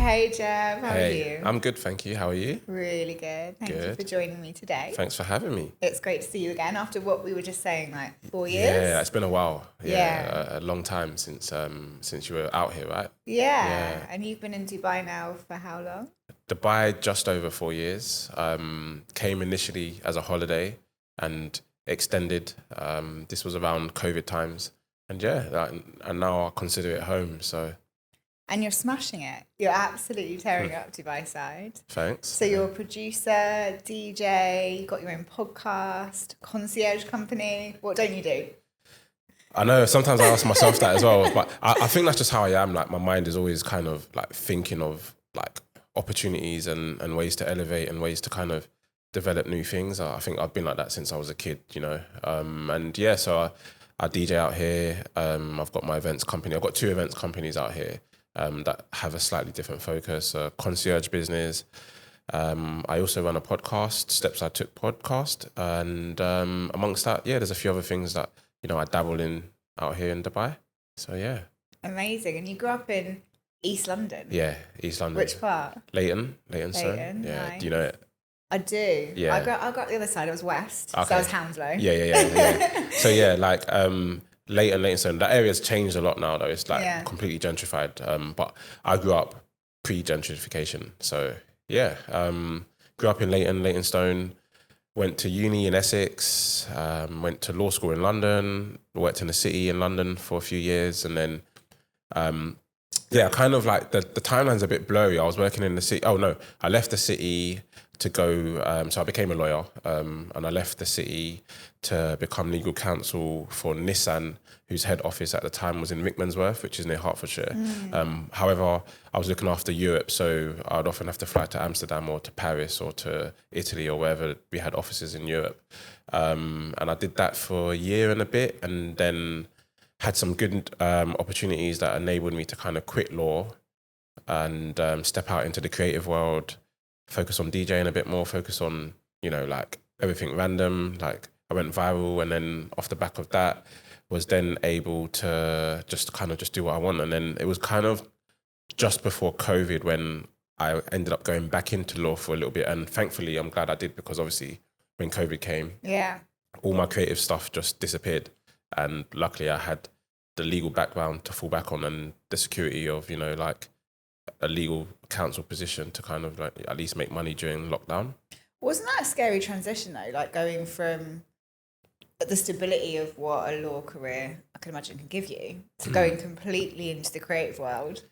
Hey Jeff, how are you? I'm good, thank you. How are you? Really good. Thank you for joining me today. Thanks for having me. It's great to see you again after what we were just saying, like 4 years. Yeah, it's been a while. A long time since you were out here, right? Yeah. And you've been in Dubai now for how long? Dubai just over 4 years. Came initially as a holiday and extended. This was around COVID times, and and now I consider it home. So. And you're smashing it. You're absolutely tearing up Dubai side. Thanks. So you're a producer, DJ, you got your own podcast, concierge company. What don't you do? I know, sometimes I ask myself that as well, but I think that's just how I am. Like, my mind is always kind of like thinking of like opportunities and ways to elevate and ways to kind of develop new things. I think I've been like that since I was a kid, you know. So I DJ out here. I've got my events company. I've got 2 events companies out here. That have a slightly different focus, concierge business. I also run a podcast, Steps I Took podcast. And amongst that, there's a few other things that, you know, I dabble in out here in Dubai. So, yeah. Amazing. And you grew up in East London? Yeah, East London. Which part? Leighton. Leighton, Yeah, nice. do you know it? I do. Yeah. I got the other side. I was west. Okay. So I was Hounslow. Yeah. So, like... Leighton, that area's changed a lot now though. It's like completely gentrified. But I grew up pre-gentrification. So grew up in Leytonstone, went to uni in Essex, went to law school in London, worked in the city in London for a few years. And then, kind of like the timeline's a bit blurry. I was working in the city. Oh no, I left the city to go, so I became a lawyer, and I left the city to become legal counsel for Nissan, whose head office at the time was in Rickmansworth, which is near Hertfordshire. However, I was looking after Europe, so I'd often have to fly to Amsterdam or to Paris or to Italy or wherever we had offices in Europe. And I did that for a year and a bit, and then had some good opportunities that enabled me to kind of quit law and step out into the creative world, focus on DJing a bit more, focus on, you know, like everything random. Like I went viral, and then off the back of that was then able to just do what I want. And then it was kind of just before COVID when I ended up going back into law for a little bit. And thankfully, I'm glad I did, because obviously when COVID came, all my creative stuff just disappeared. And luckily I had the legal background to fall back on and the security of, you know, like a legal counsel position to kind of like at least make money during lockdown. Wasn't that a scary transition though? Like going from the stability of what a law career I can imagine can give you to going completely into the creative world.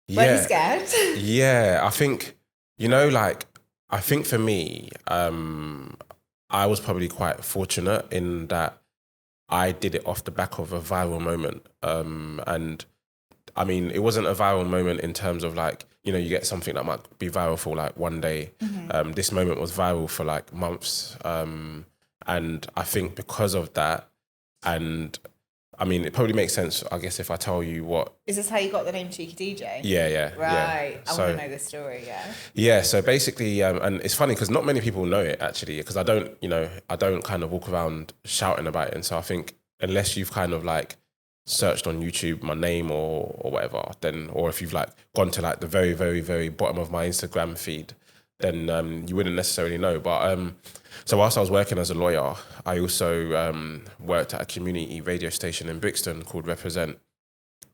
Were you scared? Yeah, I think, you know, like, I think for me, I was probably quite fortunate in that I did it off the back of a viral moment. And I mean, it wasn't a viral moment in terms of like, you know, you get something that might be viral for like one day. This moment was viral for like months. And I think because of that, and I mean, it probably makes sense, I guess, if I tell you what... Is this how you got the name Cheeky DJ? Yeah. Right. Yeah. I want to know the story, Yeah, so basically, and it's funny because not many people know it actually, because I don't kind of walk around shouting about it. And so I think unless you've kind of like searched on YouTube my name or whatever, then, or if you've like gone to like the very, very, very bottom of my Instagram feed, then you wouldn't necessarily know. But so whilst I was working as a lawyer, I also worked at a community radio station in Brixton called Represent.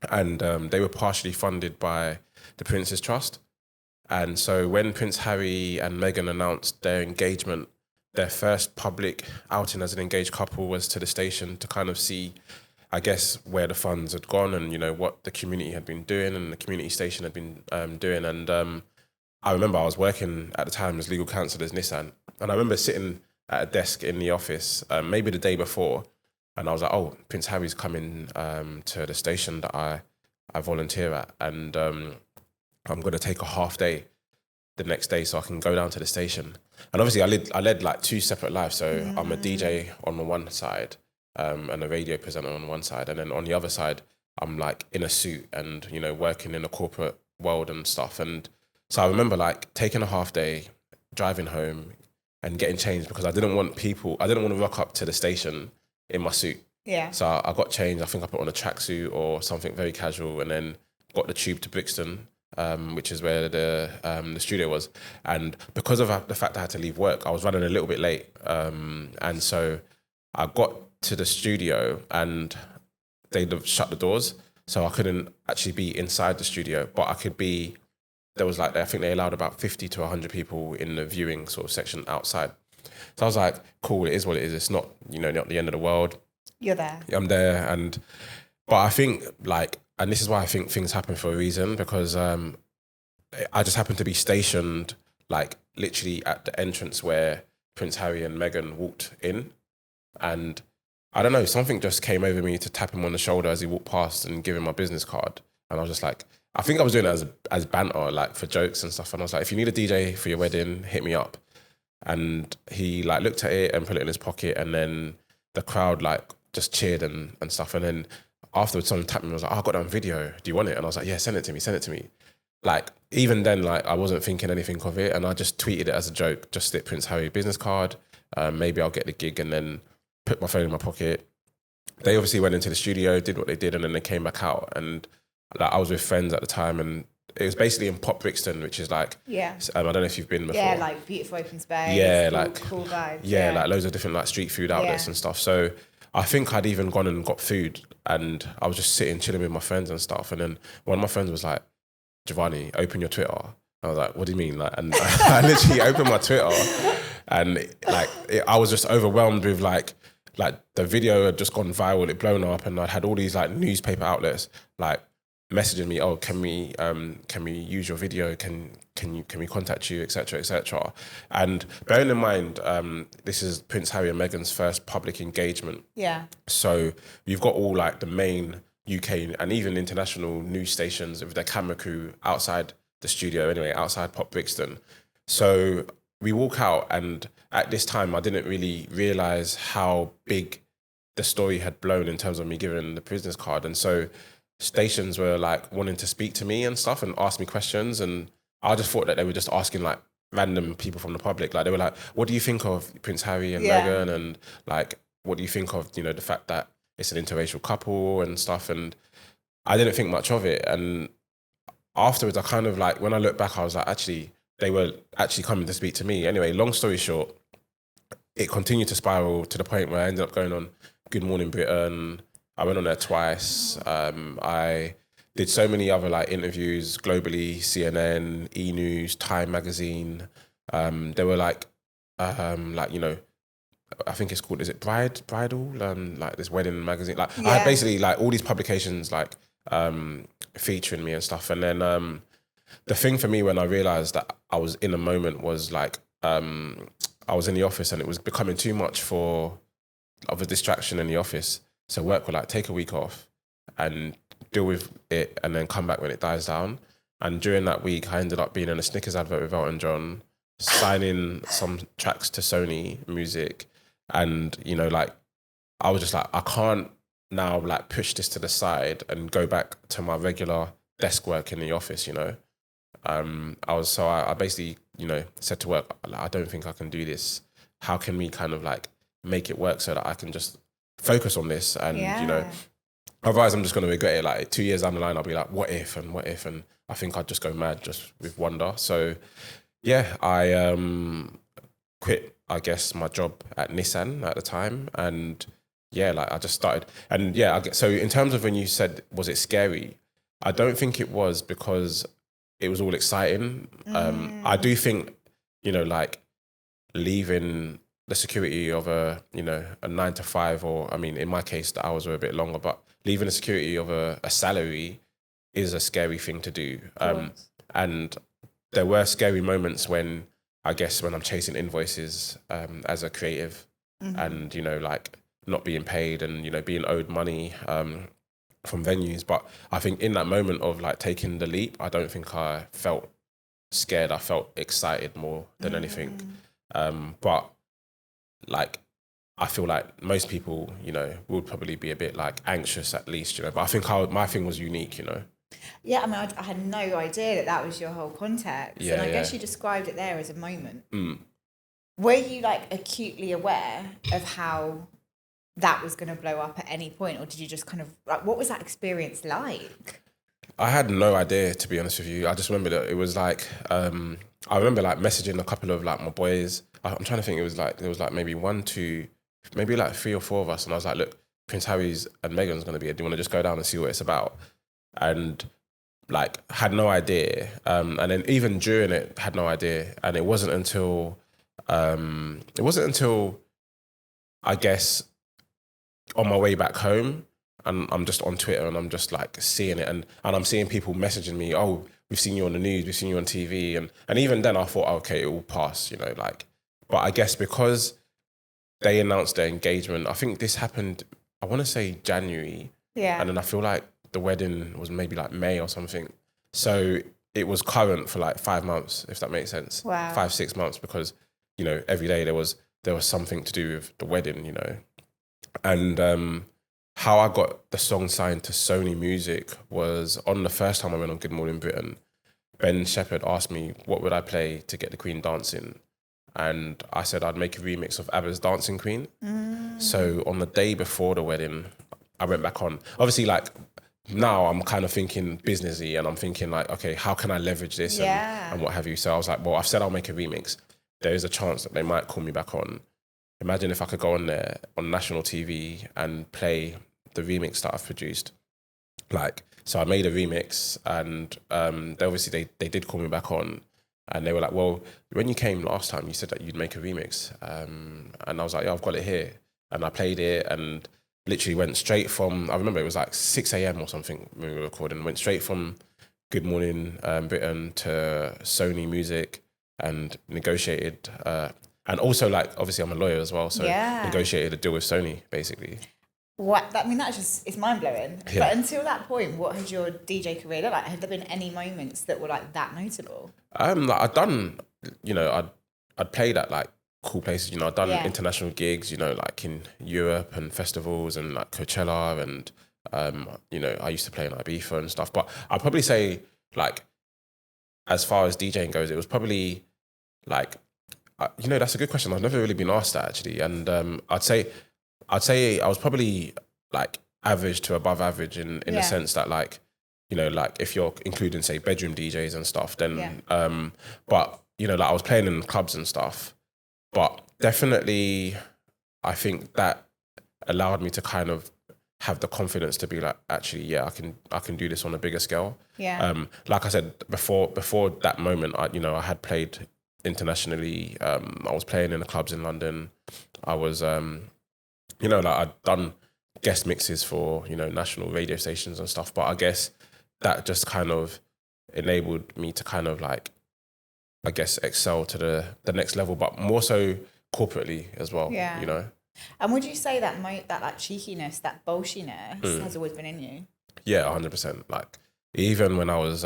And they were partially funded by the Prince's Trust. And so when Prince Harry and Meghan announced their engagement, their first public outing as an engaged couple was to the station to kind of see, I guess, where the funds had gone and, you know, what the community had been doing and the community station had been doing. And I remember I was working at the time as legal counsel as Nissan. And I remember sitting at a desk in the office, maybe the day before, and I was like, oh, Prince Harry's coming to the station that I volunteer at. And I'm going to take a half day the next day so I can go down to the station. And obviously I led like 2 separate lives. So I'm a DJ on the one side and a radio presenter on one side. And then on the other side, I'm like in a suit and, you know, working in a corporate world and stuff. And so I remember like taking a half day, driving home and getting changed because I didn't want to rock up to the station in my suit. Yeah. So I got changed. I think I put on a tracksuit or something very casual and then got the tube to Brixton which is where the studio was. And because of the fact I had to leave work, I was running a little bit late. And so I got to the studio and they'd have shut the doors. So I couldn't actually be inside the studio, but I could be, there was like, I think they allowed about 50 to 100 people in the viewing sort of section outside. So I was like, cool, it is what it is. It's not, not the end of the world. You're there. I'm there. But I think like, and this is why I think things happen for a reason, because I just happened to be stationed like literally at the entrance where Prince Harry and Meghan walked in. And I don't know, something just came over me to tap him on the shoulder as he walked past and give him my business card. And I was just like, I think I was doing it as banter, like for jokes and stuff. And I was like, if you need a DJ for your wedding, hit me up. And he like looked at it and put it in his pocket, and then the crowd like just cheered and stuff. And then afterwards someone tapped me and was like, oh, I got that on video. Do you want it? And I was like, yeah, send it to me. Like even then, like I wasn't thinking anything of it, and I just tweeted it as a joke, just slip Prince Harry business card. Maybe I'll get the gig, and then put my phone in my pocket. They obviously went into the studio, did what they did, and then they came back out. And like I was with friends at the time, and it was basically in Pop Brixton, which is like, I don't know if you've been before. Yeah, like beautiful open space. Yeah, cool, like cool vibes. Yeah, like loads of different like street food outlets and stuff. So I think I'd even gone and got food, and I was just sitting chilling with my friends and stuff. And then one of my friends was like, Giovanni, open your Twitter. I was like, what do you mean? Like, and I literally opened my Twitter, and like I was just overwhelmed with like the video had just gone viral, it blown up, and I had all these like newspaper outlets like messaging me, oh, can we use your video? Can we contact you, etc., etc. And bearing in mind, this is Prince Harry and Meghan's first public engagement. Yeah. So you've got all like the main UK and even international news stations with their camera crew outside the studio, anyway, outside Pop Brixton. So we walk out, and at this time I didn't really realise how big the story had blown in terms of me giving the business card. And so stations were like wanting to speak to me and stuff and ask me questions, and I just thought that they were just asking like random people from the public. Like they were like, what do you think of Prince Harry and Meghan, and like what do you think of the fact that it's an interracial couple and stuff? And I didn't think much of it. And afterwards I kind of like, when I look back, I was like, actually they were actually coming to speak to me. Anyway, long story short, it continued to spiral to the point where I ended up going on Good Morning Britain. I went on there twice. I did so many other like interviews globally, CNN, E! News, Time Magazine. There were like I think it's called, is it Bridal? Like this wedding magazine. Like I had basically like all these publications like featuring me and stuff. And then the thing for me when I realized that I was in a moment was like I was in the office and it was becoming too much of a distraction in the office. So work would like take a week off and deal with it and then come back when it dies down. And during that week, I ended up being in a Snickers advert with Elton John, signing some tracks to Sony Music. And, like, I was just like, I can't now like push this to the side and go back to my regular desk work in the office, I basically, said to work, I don't think I can do this. How can we kind of like make it work so that I can just focus on this? And, otherwise I'm just going to regret it. Like 2 years down the line, I'll be like, what if? And I think I'd just go mad just with wonder. So yeah, I quit, I guess, my job at Nissan at the time. And yeah, like I just started. And yeah, so in terms of when you said, was it scary? I don't think it was, because it was all exciting. I do think, like leaving the security of a 9 to 5, or I mean, in my case, the hours were a bit longer, but leaving the security of a salary is a scary thing to do. And there were scary moments when I'm chasing invoices as a creative, and, like not being paid and, being owed money from venues. But I think in that moment of like taking the leap, I don't think I felt scared. I felt excited more than anything. But like, I feel like most people, would probably be a bit like anxious at least, but I think my thing was unique, Yeah, I mean, I had no idea that was your whole context. Yeah, and I guess you described it there as a moment. Were you like acutely aware of how that was going to blow up at any point? Or did you just kind of, like, what was that experience like? I had no idea, to be honest with you. I just remember that it was like, I remember like messaging a couple of like my boys. I'm trying to think, there was like maybe maybe like 3 or 4 of us. And I was like, look, Prince Harry's and Meghan's going to be here. Do you want to just go down and see what it's about? And like, had no idea. And then even during it, had no idea. And it wasn't until I guess on my way back home, and I'm just on Twitter and I'm just like seeing it, and I'm seeing people messaging me, oh, we've seen you on the news, we've seen you on TV, and even then I thought, okay, it will pass, you know, like, but I guess because they announced their engagement, I think this happened, I want to say January, and then I feel like the wedding was maybe like May or something, so it was current for like 5 months, if that makes sense. Wow. 5-6 months, because, you know, every day there was something to do with the wedding, you know. And how I got the song signed to Sony Music was on the first time I went on Good Morning Britain. Ben Shepherd asked me what would I play to get the Queen dancing, and I said I'd make a remix of ABBA's Dancing Queen. So on the day before the wedding, I went back on. Obviously, like, now I'm kind of thinking businessy, and I'm thinking like, okay, how can I leverage this and what have you? So I was like, well, I've said I'll make a remix. There is a chance that they might call me back on. Imagine if I could go on there on national TV and play the remix that I've produced. Like, so I made a remix, and they did call me back on, and they were like, well, when you came last time, you said that you'd make a remix. And I was like, yeah, I've got it here. And I played it, and literally went straight from, I remember it was like 6 a.m. or something when we were recording, went straight from Good Morning Britain to Sony Music, and negotiated, and also, like, obviously I'm a lawyer as well, so negotiated a deal with Sony, basically. What? I mean, that's just, it's mind-blowing. Yeah. But until that point, what has your DJ career looked like? Have there been any moments that were like that notable? Like, I'd done, you know, I'd played at like cool places, you know, I'd done international gigs, you know, like in Europe and festivals and like Coachella, and, you know, I used to play in Ibiza and stuff. But I'd probably say, like, as far as DJing goes, it was probably like, you know, that's a good question. I've never really been asked that, actually. And I'd say I was probably like average to above average in the sense that, like, you know, like if you're including, say, bedroom DJs and stuff, then, but, you know, like I was playing in clubs and stuff, but definitely I think that allowed me to kind of have the confidence to be like, actually, yeah, I can do this on a bigger scale. Yeah. Like I said, before that moment, I had played internationally. I was playing in the clubs in London. I was, you know, like I'd done guest mixes for, you know, national radio stations and stuff. But I guess that just kind of enabled me to kind of like, I guess, excel to the next level, but more so corporately as well. Yeah. You know. And would you say that that like cheekiness, that bolshiness has always been in you? Yeah, 100%. Like, even when I was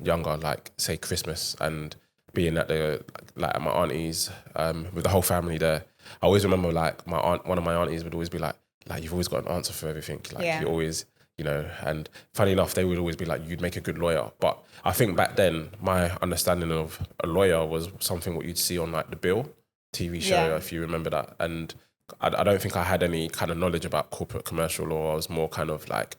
younger, like say Christmas and being at at my auntie's with the whole family there, I always remember like one of my aunties would always be like you've always got an answer for everything. Like you always, you know, and funny enough, they would always be like, you'd make a good lawyer. But I think back then, my understanding of a lawyer was something what you'd see on like The Bill TV show, if you remember that. And I don't think I had any kind of knowledge about corporate commercial law. I was more kind of like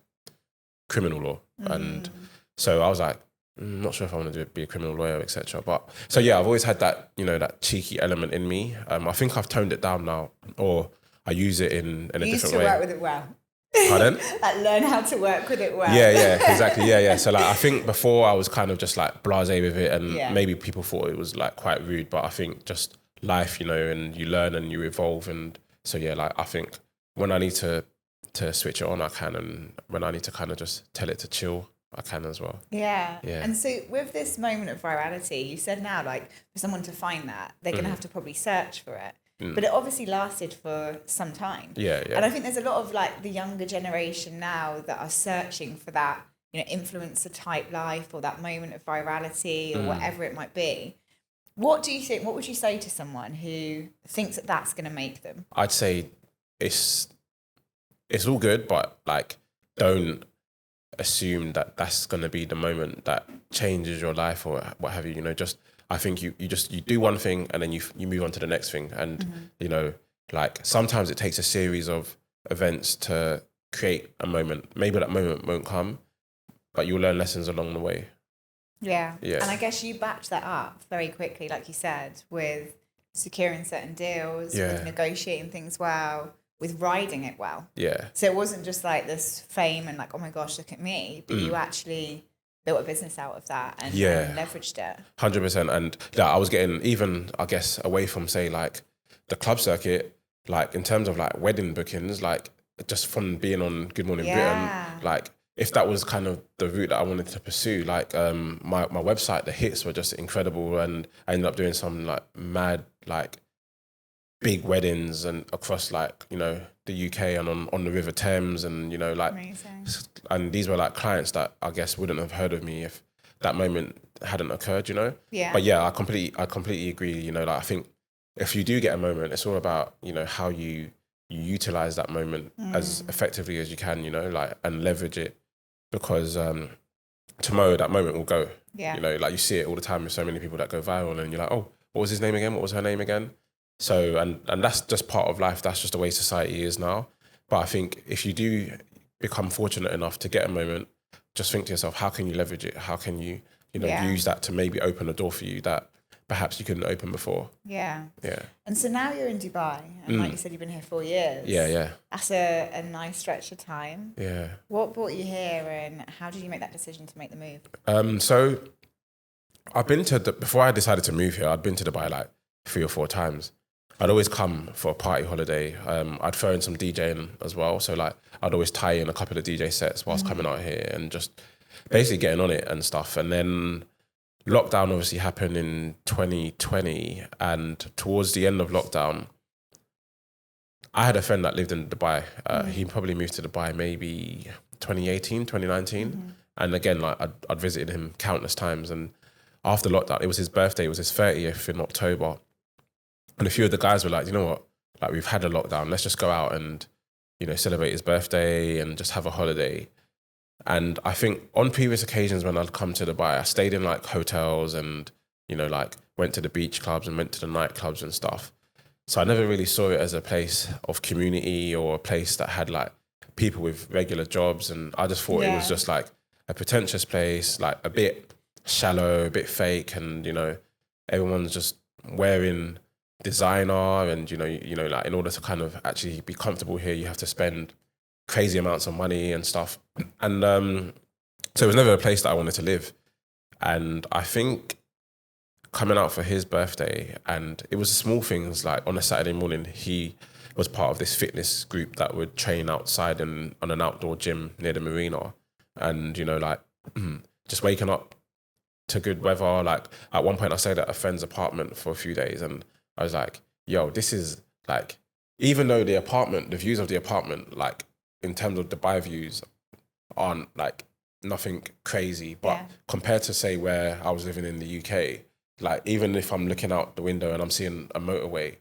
criminal law. And so I was like, not sure if I want to be a criminal lawyer, etc. But so yeah, I've always had that, you know, that cheeky element in me. I think I've toned it down now, or I use it in a different way. You used to work with it well. Pardon? Like learn how to work with it well. Yeah, exactly. Yeah. So like, I think before I was kind of just like blasé with it, and maybe people thought it was like quite rude, but I think just life, you know, and you learn and you evolve, and so yeah, like I think when I need to switch it on, I can, and when I need to kind of just tell it to chill, I can as well. Yeah. And so with this moment of virality, you said now, like, for someone to find that, they're going to have to probably search for it. But it obviously lasted for some time. Yeah. And I think there's a lot of like the younger generation now that are searching for that, you know, influencer type life, or that moment of virality, or whatever it might be. What do you think? What would you say to someone who thinks that that's going to make them? I'd say it's all good, but like, don't assume that that's going to be the moment that changes your life or what have you. You know, just I think you do one thing and then you move on to the next thing, and you know, like sometimes it takes a series of events to create a moment. Maybe that moment won't come, but you'll learn lessons along the way. Yeah. Yeah. And I guess you backed that up very quickly, like you said, with securing certain deals, with negotiating things well, with riding it well. Yeah. So it wasn't just like this fame and like, oh my gosh, look at me, but you actually built a business out of that and leveraged it. 100%. And I was getting, even, I guess, away from, say, like the club circuit, like in terms of like wedding bookings, like just from being on Good Morning Britain, like if that was kind of the route that I wanted to pursue, like my website, the hits were just incredible. And I ended up doing some like mad, like big weddings and across like, you know, the UK and on the River Thames and, you know, like, amazing. And these were like clients that I guess wouldn't have heard of me if that moment hadn't occurred, you know? Yeah. But yeah, I completely agree, you know, like I think if you do get a moment, it's all about, you know, how you utilize that moment as effectively as you can, you know, like, and leverage it because tomorrow that moment will go. Yeah. You know, like you see it all the time with so many people that go viral and you're like, oh, what was his name again? What was her name again? So, and that's just part of life. That's just the way society is now. But I think if you do become fortunate enough to get a moment, just think to yourself, how can you leverage it? How can you, you know, use that to maybe open a door for you that perhaps you couldn't open before? Yeah. Yeah. And so now you're in Dubai, and like you said, you've been here 4 years. Yeah. That's a nice stretch of time. Yeah. What brought you here, and how did you make that decision to make the move? So I've been to, before I decided to move here, I'd been to Dubai like 3 or 4 times. I'd always come for a party holiday. I'd throw in some DJing as well. So like I'd always tie in a couple of DJ sets whilst coming out here and just basically getting on it and stuff. And then lockdown obviously happened in 2020. And towards the end of lockdown, I had a friend that lived in Dubai. He probably moved to Dubai maybe 2018, 2019. And again, like I'd visited him countless times. And after lockdown, it was his birthday. It was his 30th in October. And a few of the guys were like, you know what, like we've had a lockdown, let's just go out and, you know, celebrate his birthday and just have a holiday. And I think on previous occasions when I'd come to Dubai, I stayed in like hotels and, you know, like went to the beach clubs and went to the nightclubs and stuff. So I never really saw it as a place of community or a place that had like people with regular jobs. And I just thought it was just like a pretentious place, like a bit shallow, a bit fake. And, you know, everyone's just wearing designer and you know like in order to kind of actually be comfortable here you have to spend crazy amounts of money and stuff, and so it was never a place that I wanted to live. And I think coming out for his birthday, and it was the small things, like on a Saturday morning he was part of this fitness group that would train outside and on an outdoor gym near the marina, and you know like just waking up to good weather. Like at one point I stayed at a friend's apartment for a few days and I was like, yo, this is like, even though the views of the apartment, like in terms of Dubai views aren't like nothing crazy, but compared to say where I was living in the UK, like even if I'm looking out the window and I'm seeing a motorway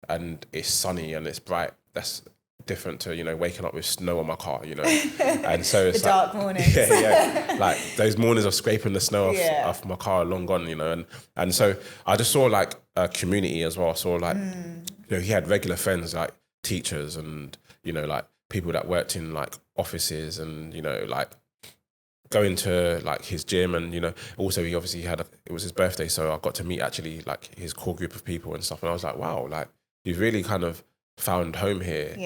and it's sunny and it's bright, that's different to, you know, waking up with snow on my car, you know. And so it's the dark mornings. Like those mornings of scraping the snow off my car are long gone, you know. And so I just saw like a community as well. I saw like, you know, he had regular friends like teachers and, you know, like people that worked in like offices and, you know, like going to like his gym. And, you know, also he obviously it was his birthday. So I got to meet actually like his core group of people and stuff. And I was like, wow, like you've really kind of found home here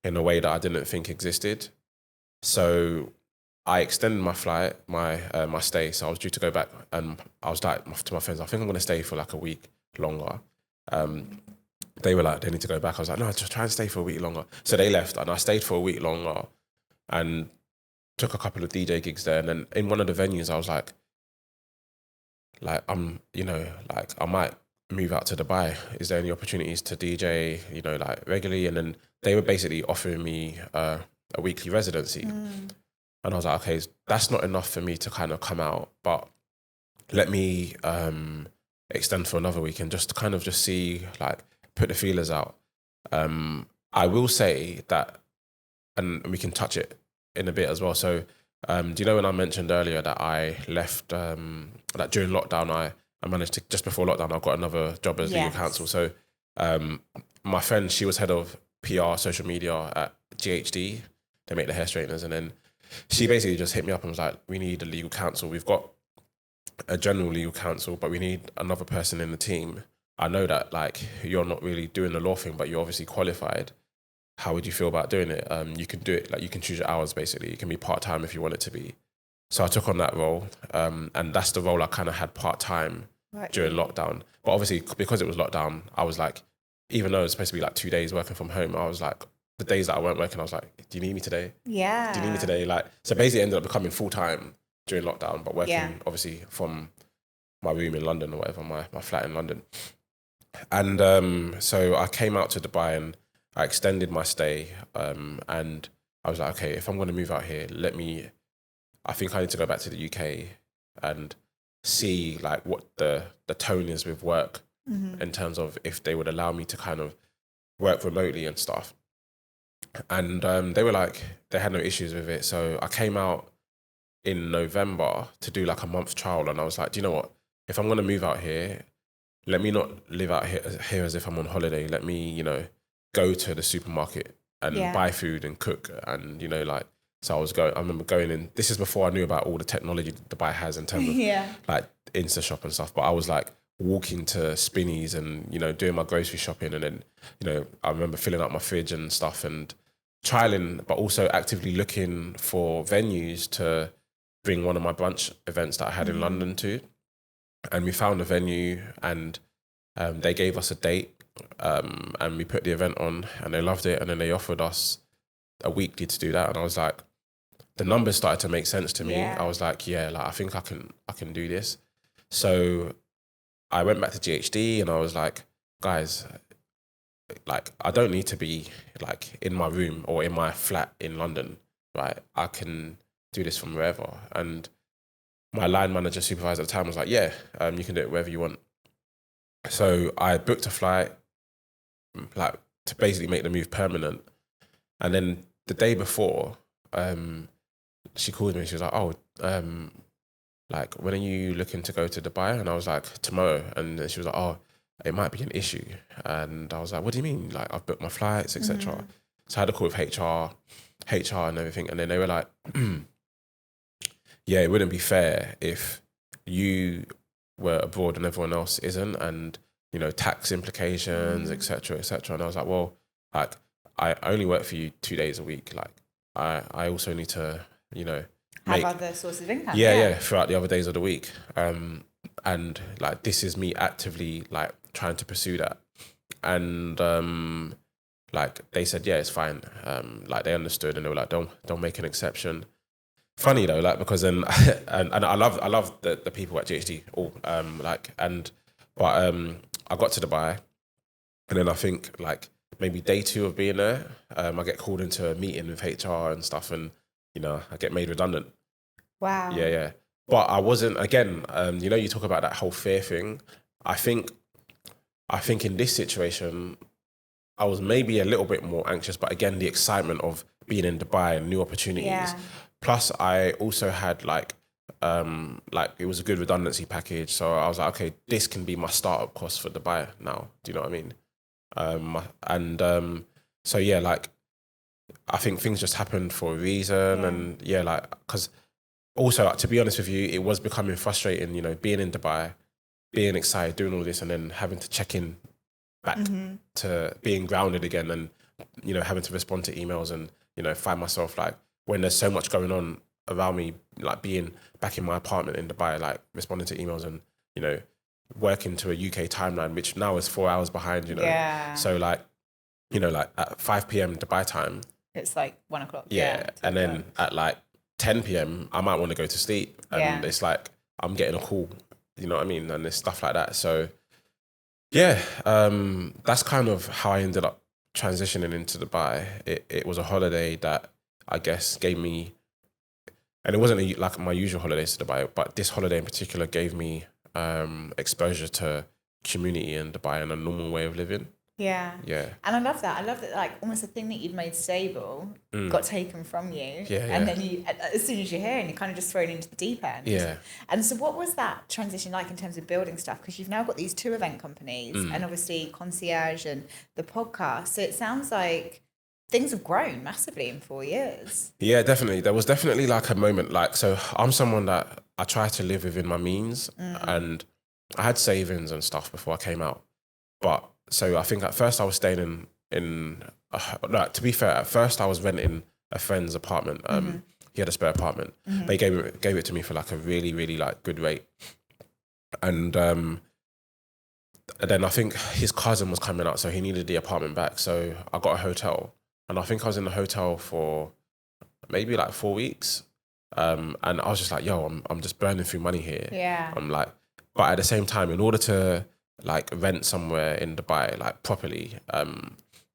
in a way that I didn't think existed. So I extended my flight, my stay. So I was due to go back and I was like to my friends, I think I'm going to stay for like a week longer. They were like, they need to go back. I was like, no, just try and stay for a week longer. So they left and I stayed for a week longer and took a couple of DJ gigs there. And then in one of the venues, I was like I'm, you know, like I might move out to Dubai. Is there any opportunities to DJ, you know, like regularly? And then they were basically offering me a weekly residency. And I was like, okay, that's not enough for me to kind of come out, but let me extend for another week and just kind of just see, like, put the feelers out. I will say that, and we can touch it in a bit as well. So do you know when I mentioned earlier that I left, that during lockdown, I managed to, just before lockdown, I got another job as legal counsel. So my friend, she was head of PR, social media at GHD. They make the hair straighteners. And then she basically just hit me up and was like, we need a legal counsel. We've got a general legal counsel, but we need another person in the team. I know that like you're not really doing the law thing, but you're obviously qualified. How would you feel about doing it? You can do it, like you can choose your hours basically. It can be part-time if you want it to be. So I took on that role, and that's the role I kind of had part-time during lockdown. But obviously because it was lockdown, I was like, even though it was supposed to be like 2 days working from home, I was like, the days that I weren't working, I was like, do you need me today? Yeah. Do you need me today? Like, so basically it ended up becoming full-time during lockdown, but working obviously from my room in London or whatever, my flat in London. And so I came out to Dubai and I extended my stay, and I was like, okay, if I'm going to move out here, I think I need to go back to the UK and see like what the tone is with work in terms of if they would allow me to kind of work remotely and stuff. And they were like, they had no issues with it. So I came out in November to do like a month trial, and I was like, do you know what? If I'm going to move out here, let me not live out here as if I'm on holiday. Let me, you know, go to the supermarket and buy food and cook. And, you know, like, so I remember going in, this is before I knew about all the technology Dubai has in terms of like InstaShop and stuff. But I was like walking to Spinneys and, you know, doing my grocery shopping. And then, you know, I remember filling up my fridge and stuff and trialing, but also actively looking for venues to bring one of my brunch events that I had in London to. And we found a venue, and they gave us a date, and we put the event on, and they loved it. And then they offered us a weekly to do that. And I was like, the numbers started to make sense to me. I was like, yeah, like I think I can do this. So I went back to GHD and I was like, guys, like I don't need to be like in my room or in my flat in London, right? I can do this from wherever. And my line manager supervisor at the time was like, yeah, you can do it wherever you want. So I booked a flight, like to basically make the move permanent. And then the day before, she called me and she was like, oh, like, when are you looking to go to Dubai? And I was like, tomorrow. And then she was like, oh, it might be an issue. And I was like, what do you mean? Like, I've booked my flights, etc. So I had a call with HR and everything. And then they were like, yeah, it wouldn't be fair if you were abroad and everyone else isn't, and, you know, tax implications, etc., etc. And I was like, well, like, I only work for you 2 days a week. Like, I also need to, you know, have other sources of income. Yeah, throughout the other days of the week. And like, this is me actively like trying to pursue that. And like they said, yeah, it's fine. Like they understood and they were like, don't make an exception. Funny though, like, because then and I love the people at GHD all but I got to Dubai, and then I think like maybe day 2 of being there, I get called into a meeting with HR and stuff, and, you know, I get made redundant. Wow. Yeah. But I wasn't, again, you know, you talk about that whole fear thing. I think in this situation, I was maybe a little bit more anxious, but again, the excitement of being in Dubai and new opportunities. Yeah. Plus, I also had like it was a good redundancy package. So I was like, okay, this can be my startup cost for Dubai now. Do you know what I mean? So yeah, like, I think things just happened for a reason. And yeah, like, because also, to be honest with you, it was becoming frustrating, you know, being in Dubai, being excited, doing all this, and then having to check in back to being grounded again, and, you know, having to respond to emails, and, you know, find myself like, when there's so much going on around me, like being back in my apartment in Dubai, like responding to emails and, you know, working to a UK timeline, which now is 4 hours behind, you know. Yeah. So like, you know, like at 5 p.m. Dubai time, it's like 1 o'clock. Yeah. And then at like 10 p.m, I might want to go to sleep. And it's like, I'm getting a call, you know what I mean? And there's stuff like that. So yeah, that's kind of how I ended up transitioning into Dubai. It was a holiday that I guess gave me, and it wasn't like my usual holidays to Dubai, but this holiday in particular gave me exposure to community in Dubai and a normal way of living. Yeah. Yeah. And I love that, like, almost the thing that you'd made stable got taken from you. Yeah. And then you, as soon as you're here, and you're kind of just thrown into the deep end. Yeah. And so what was that transition like in terms of building stuff? Because you've now got these 2 event companies and obviously Concierge and the podcast. So it sounds like things have grown massively in 4 years. Yeah, definitely. There was definitely like a moment, like, so I'm someone that I try to live within my means, and I had savings and stuff before I came out. But so I think at first I was staying no, to be fair, at first I was renting a friend's apartment. He had a spare apartment. They gave it to me for like a really, really like good rate. And then I think his cousin was coming out, so he needed the apartment back. So I got a hotel. And I think I was in the hotel for maybe like 4 weeks. And I was just like, yo, I'm just burning through money here. Yeah. I'm like, but at the same time, in order to like rent somewhere in Dubai, like properly,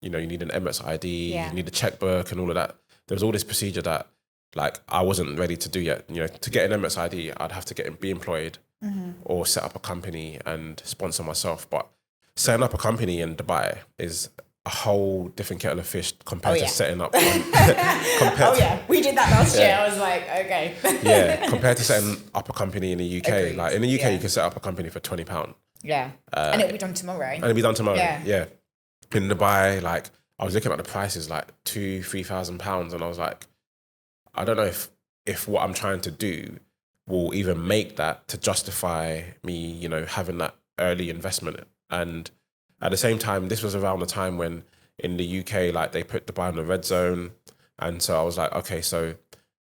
you know, you need an Emirates ID, you need a checkbook and all of that. There was all this procedure that like I wasn't ready to do yet. You know, to get an Emirates ID, I'd have to be employed or set up a company and sponsor myself. But setting up a company in Dubai is a whole different kettle of fish compared to setting up. We did that last year. I was like, okay. Compared to setting up a company in the UK. Agreed. Like in the UK, you can set up a company for £20. Yeah, and it'll be done tomorrow. Yeah. In Dubai, like I was looking at the prices, like £2,000-3,000, and I was like, I don't know if what I'm trying to do will even make that to justify me, you know, having that early investment. And at the same time, this was around the time when in the UK, like they put Dubai in the red zone. And so I was like, okay, so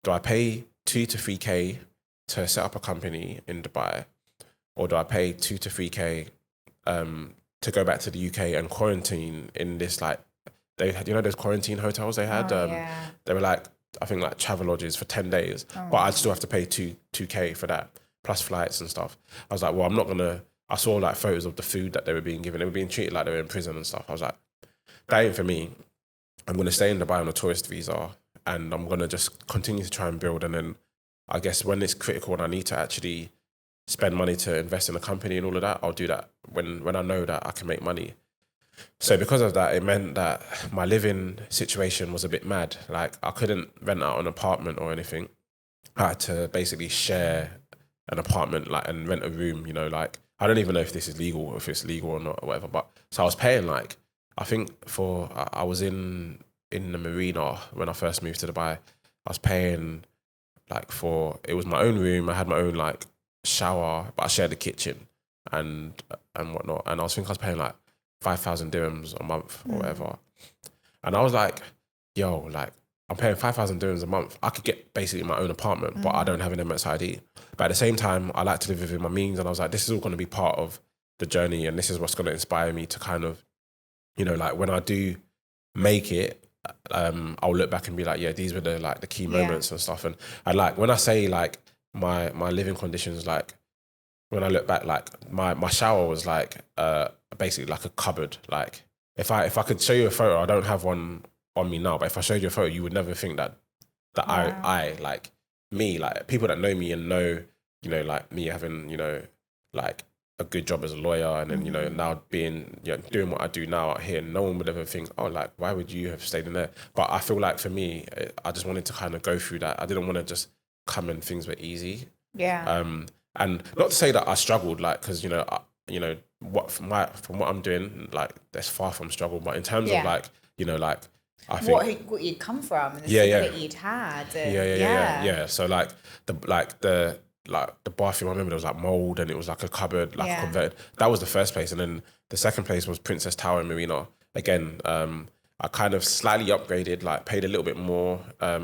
do I pay 2 to 3K to set up a company in Dubai? Or do I pay 2 to 3K to go back to the UK and quarantine in this, like, they had, you know, those quarantine hotels they had? They were like, I think like travel lodges for 10 days, but I'd still have to pay 2K for that, plus flights and stuff. I was like, well, I'm not gonna, I saw like photos of the food that they were being given. They were being treated like they were in prison and stuff. I was like, that ain't for me. I'm gonna stay in Dubai on a tourist visa and I'm gonna just continue to try and build. And then I guess when it's critical and I need to actually spend money to invest in a company and all of that, I'll do that when I know that I can make money. So because of that, it meant that my living situation was a bit mad. Like I couldn't rent out an apartment or anything. I had to basically share an apartment, like, and rent a room, you know, like, I don't even know if this is legal or if it's legal or not or whatever. But so I was paying like, I think I was in the marina when I first moved to Dubai. I was paying like it was my own room. I had my own like shower, but I shared the kitchen and whatnot. And I was paying like 5,000 dirhams a month or whatever. And I was like, yo, like I'm paying 5,000 dirhams a month. I could get basically my own apartment, but I don't have an Emirates ID. But at the same time, I like to live within my means. And I was like, this is all going to be part of the journey. And this is what's going to inspire me to kind of, you know, like when I do make it, I'll look back and be like, yeah, these were the key moments and stuff. And I like, when I say like my living conditions, like when I look back, like my shower was like, basically like a cupboard. Like if I could show you a photo, I don't have one on me now, but if I showed you a photo, you would never think that I like me, like people that know me and know, you know, like me having, you know, like a good job as a lawyer and then, you know, now being, you know, doing what I do now out here, no one would ever think, oh, like, why would you have stayed in there? But I feel like for me, I just wanted to kind of go through that. I didn't want to just come and things were easy. Yeah. And not to say that I struggled, like, because, you know, from what I'm doing, like, that's far from struggle. But in terms of like, you know, like, I think what you'd come from and the that you'd had. And yeah. So like the bathroom, I remember there was like mold and it was like a cupboard, like converted. That was the first place, and then the second place was Princess Tower in Marina. Again, I kind of slightly upgraded, like paid a little bit more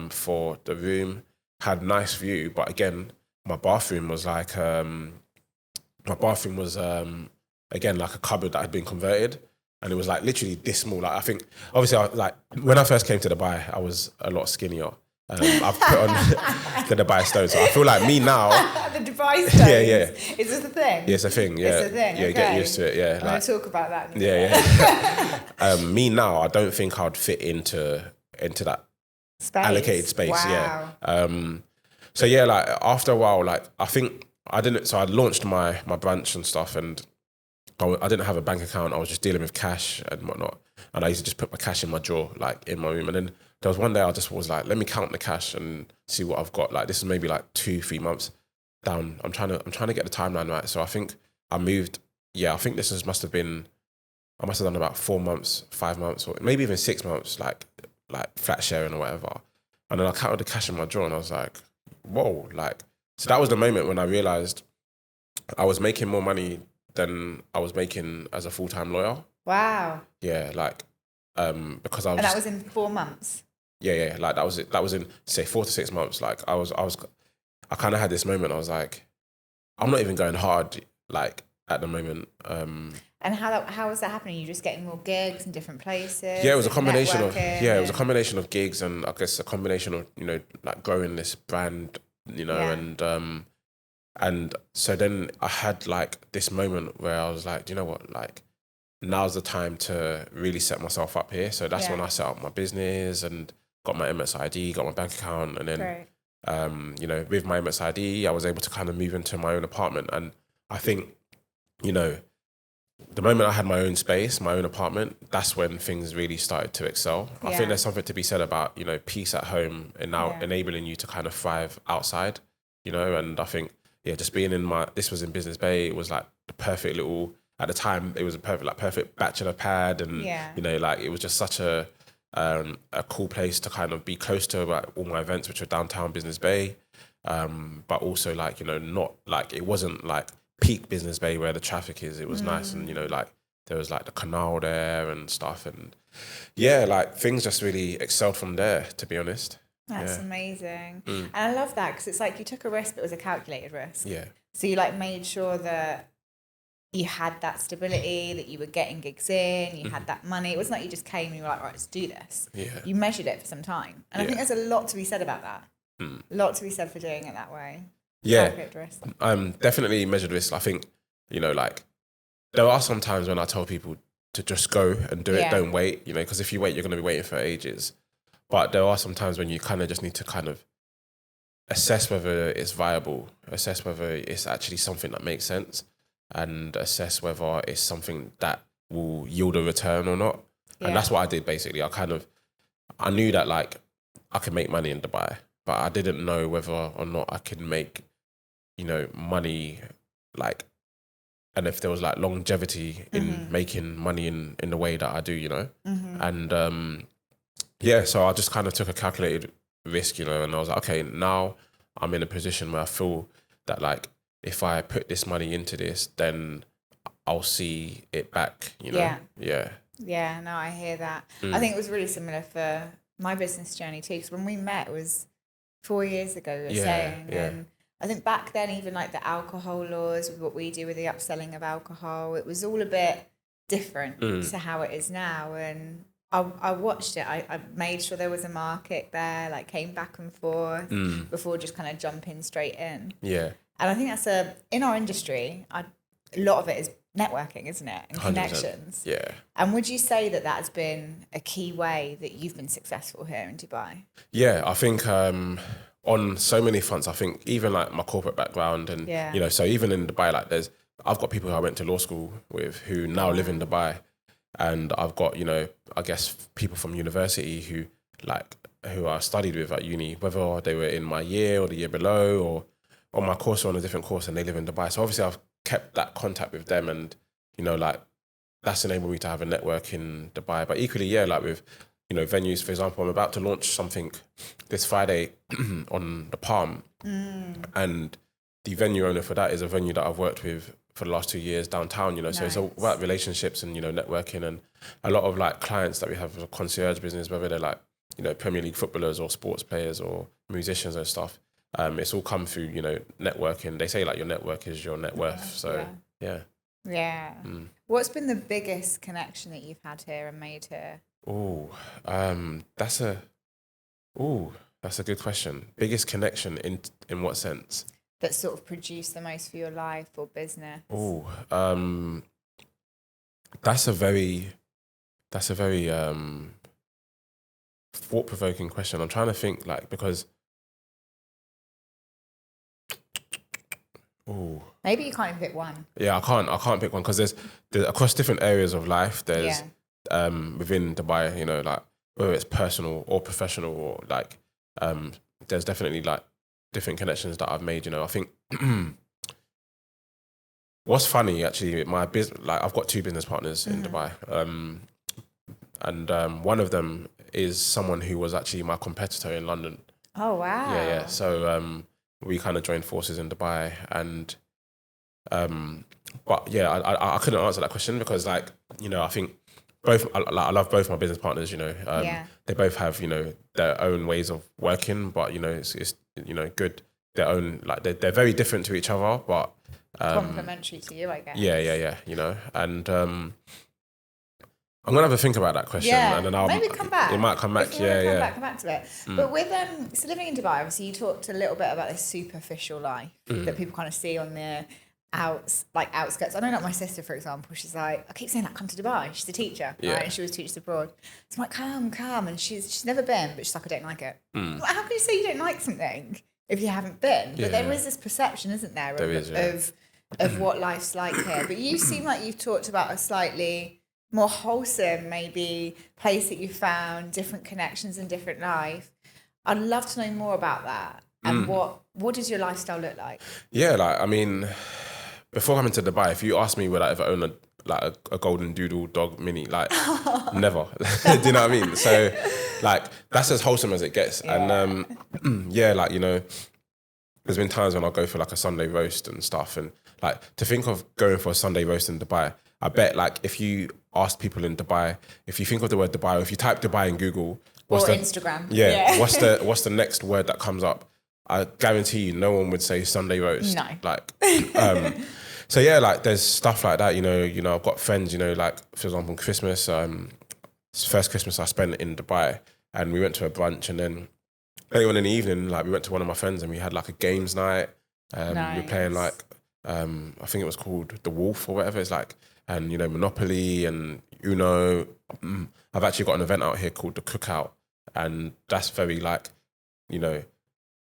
for the room, had nice view, but again, my bathroom was like again like a cupboard that had been converted. And it was like literally this small. Like I think, obviously, when I first came to Dubai, I was a lot skinnier. I've put on the Dubai stones. So I feel like me now. The Dubai stones. Yeah. Is this a thing? Yeah, it's a thing. Yeah, it's a thing. Yeah, okay. Get used to it. Yeah, I'm going to talk about that. Yeah. Me now, I don't think I'd fit into that allocated space. Wow. Yeah. So yeah, like after a while, like I think I didn't. So I launched my branch and stuff, and I didn't have a bank account. I was just dealing with cash and whatnot. And I used to just put my cash in my drawer, like in my room. And then there was one day I just was like, let me count the cash and see what I've got. Like this is maybe like 2-3 months down. I'm trying to get the timeline right. So I think I moved. Yeah, I think I must have done about 4 months, 5 months, or maybe even 6 months, like like flat sharing or whatever. And then I counted the cash in my drawer and I was like, whoa, like, so that was the moment when I realized I was making more money than I was making as a full-time lawyer. Wow. Yeah, like, because I was. And that was in 4 months. Yeah, like that was in say 4 to 6 months. Like I kind of had this moment. I was like, I'm not even going hard like at the moment. And how was that happening? You just getting more gigs in different places? Yeah, it was a combination of it was a combination of gigs and I guess a combination of like growing this brand, and so then I had like this moment where I was like, do you know what, like now's the time to really set myself up here. So that's when I set up my business and got my MSID, got my bank account, and then with my MSID, I was able to kind of move into my own apartment. And I think, the moment I had my own space, my own apartment, that's when things really started to excel. I think there's something to be said about, peace at home and now enabling you to kind of thrive outside, and I think, just being this was in Business Bay, it was like the perfect little, at the time, it was a perfect bachelor pad. And, like it was just such a cool place to kind of be close to all my events, which were downtown Business Bay. But also like, not like, it wasn't like peak Business Bay where the traffic is. It was nice. And, like there was like the canal there and stuff. And like things just really excelled from there, to be honest. That's amazing. And I love that because it's like you took a risk, but it was a calculated risk. Yeah. So you like made sure that you had that stability, that you were getting gigs in, you had that money. It wasn't like you just came and you were like, right, let's do this. Yeah. You measured it for some time. And I think there's a lot to be said about that. A lot to be said for doing it that way. Yeah. Definitely measured risk. I think, like there are some times when I tell people to just go and do it, don't wait, because if you wait, you're going to be waiting for ages. But there are some times when you kind of just need to kind of assess whether it's viable, assess whether it's actually something that makes sense, and assess whether it's something that will yield a return or not. Yeah. And that's what I did basically. I knew that like I could make money in Dubai, but I didn't know whether or not I could make, money like, and if there was like longevity in making money in the way that I do, and so I just kind of took a calculated risk, and I was like, okay, now I'm in a position where I feel that like if I put this money into this, then I'll see it back, Yeah, no, I hear that. I think it was really similar for my business journey too, because when we met, it was 4 years ago, you were saying. And I think back then, even like the alcohol laws, what we do with the upselling of alcohol, it was all a bit different to how it is now. And I watched it. I made sure there was a market there, like came back and forth before just kind of jumping straight in. Yeah. And I think that's in our industry, a lot of it is networking, isn't it? And 100%. Connections. Yeah. And would you say that that's been a key way that you've been successful here in Dubai? Yeah, I think on so many fronts, I think even like my corporate background and, so even in Dubai, like I've got people who I went to law school with who now live in Dubai. And I've got, I guess people from university who I studied with at uni, whether they were in my year or the year below or on my course or on a different course, and they live in Dubai. So obviously I've kept that contact with them and, like that's enabled me to have a network in Dubai. But equally, like with, venues, for example, I'm about to launch something this Friday on the Palm. And the venue owner for that is a venue that I've worked with for the last 2 years downtown, Nice. So it's all about relationships and, networking, and a lot of like clients that we have a concierge business, whether they're like, Premier League footballers or sports players or musicians and stuff. It's all come through, networking. They say like your network is your net worth. So yeah. What's been the biggest connection that you've had here and made here? That's a good question. Biggest connection in what sense? That sort of produced the most for your life or business? That's a very thought-provoking question. I'm trying to think, like, because maybe you can't even pick one. Yeah, I can't pick one because there's across different areas of life. There's within Dubai, like whether it's personal or professional or like there's definitely like different connections that I've made. I think what's funny actually, my business, like I've got 2 business partners in Dubai, and one of them is someone who was actually my competitor in London. Oh, wow. Yeah. So we kind of joined forces in Dubai, and but yeah, I couldn't answer that question because, like, you know, I think I love both my business partners. You know, they both have, you know, their own ways of working, but you know, it's you know, good. Their own, like, they're very different to each other, but complementary to you, I guess. Yeah. You know, and I'm gonna have a think about that question, and then I'll maybe come back. It might come back. Come back to it. But with so living in Dubai, obviously, you talked a little bit about this superficial life that people kind of see on the outskirts. I know, like my sister, for example, she's like, I keep saying, like, come to Dubai. She's a teacher, right? And she always teaches abroad. So I'm like, come, and she's never been, but she's like, I don't like it. Like, how can you say you don't like something if you haven't been? But there is this perception, isn't there, of what life's like here. But you seem like you've talked about a slightly more wholesome, maybe, place that you found, different connections and different life. I'd love to know more about that. And what does your lifestyle look like? Yeah, like, I mean, before coming to Dubai, if you asked me would I ever own a golden doodle dog mini, like, never. Do you know what I mean? So, like, that's as wholesome as it gets. And like, you know, there's been times when I'll go for like a Sunday roast and stuff, and like, to think of going for a Sunday roast in Dubai, I bet, like, if you ask people in Dubai, if you think of the word Dubai, or if you type Dubai in Google, Instagram, what's the next word that comes up? I guarantee you, no one would say Sunday roast. No. Like, so yeah, like, there's stuff like that. You know, I've got friends. You know, like, for example, Christmas. First Christmas I spent in Dubai, and we went to a brunch, and then later on in the evening, like, we went to one of my friends, and we had like a games night. Nice. We were playing like, I think it was called The Wolf or whatever. It's like, and, you know, Monopoly and Uno. I've actually got an event out here called The Cookout, and that's very, like, you know,